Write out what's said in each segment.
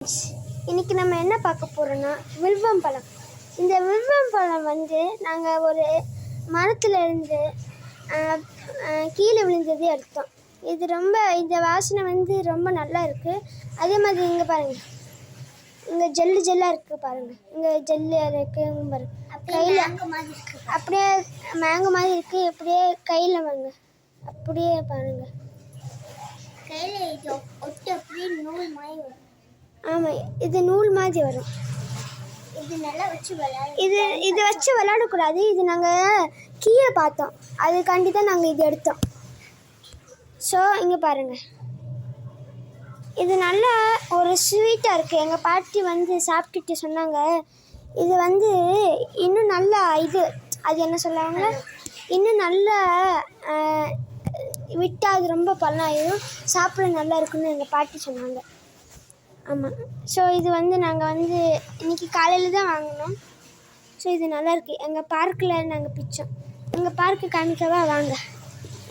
இன்னைக்கு நம்ம என்ன பார்க்க போகிறோன்னா வில்வம் பழம். இந்த வில்வம் பழம் வந்து நாங்கள் ஒரு மரத்தில் இருந்து கீழே விழுந்ததே எடுத்தோம். இது இந்த வாசனை வந்து ரொம்ப நல்லா இருக்குது. அதே மாதிரி இங்கே பாருங்கள், இங்கே ஜெல்லாக இருக்குது பாருங்கள், இங்கே ஜெல்லு இருக்குது பாருங்கள். கையில் அப்படியே மேங்கோ மாதிரி இருக்குது. அப்படியே கையில் வாங்க, அப்படியே பாருங்கள், கையில் இது ஒட்டு அப்படியே நூல் மாதிரி வரும். ஆமாம், இது நூல் மாதிரி வரும். இது நல்லா வச்சு இது வச்சு விளையாடக்கூடாது. இது நாங்கள் கீழே பார்த்தோம், அதுக்காண்டி தான் நாங்கள் இது எடுத்தோம். ஸோ இங்கே பாருங்கள், இது நல்லா ஒரு ஸ்வீட்டாக இருக்குது. எங்கள் பாட்டி வந்து சாப்பிட்டுட்டு சொன்னாங்க, இது வந்து இன்னும் நல்லா அது என்ன சொல்லுவாங்க, இன்னும் நல்லா விட்டால் அது ரொம்ப பழமாயிடும், சாப்பிட நல்லா இருக்குன்னு எங்கள் பாட்டி சொன்னாங்க. ஆமாம், ஸோ இது வந்து நாங்கள் வந்து இன்றைக்கி காலையில் தான் வாங்கினோம். ஸோ இது நல்லாயிருக்கு. எங்கள் பார்க்கில் நாங்கள் பிச்சோம். எங்கள் பார்க்கு காமிக்கவா? வாங்க,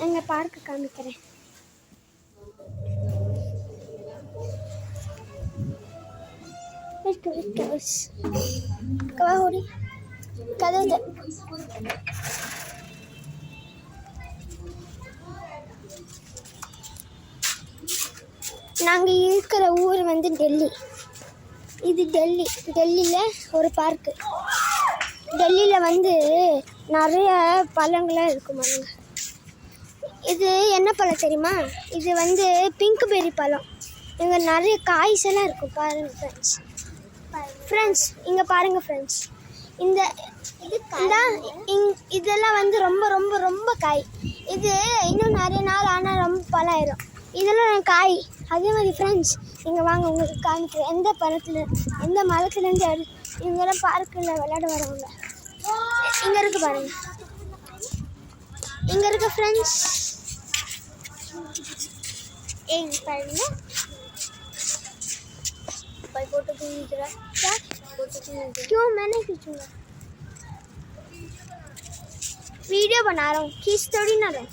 எங்கள் பார்க்கு காமிக்கிறேன். கதவு நாங்கள் இருக்கிற ஊர் வந்து டெல்லி. இது டெல்லியில் ஒரு பார்க்கு. டெல்லியில் வந்து நிறைய பழங்களாக இருக்கும் பாருங்க. இது என்ன பழம் தெரியுமா? இது வந்து பிங்க் பெர்ரி பழம். இங்கே நிறைய காய்ஸ் எல்லாம் இருக்கும் பாருங்கள் ஃப்ரெண்ட்ஸ். இங்கே பாருங்கள் ஃப்ரெண்ட்ஸ், இதெல்லாம் வந்து ரொம்ப ரொம்ப ரொம்ப காய். இது இன்னும் நிறைய நாள் ஆனால் ரொம்ப பழம் ஆயிடும். இதெல்லாம் காய். அதே மாதிரி ஃப்ரெண்ட்ஸ், இங்கே வாங்க, உங்களுக்கு காமிக்கிறேன். எந்த மரத்துலேருந்து இங்கெல்லாம் பார்க்கில் விளையாட வரவங்க இங்கே இருக்குது பாருங்கள். இங்கே இருக்க ஃப்ரெண்ட்ஸ் பாருங்க. फोटो खींच रहा क्या? फोटो खींच क्यों? मैंने खींचूंगा, वीडियो बना रहा हूँ, खींच थोड़ी ना रहा।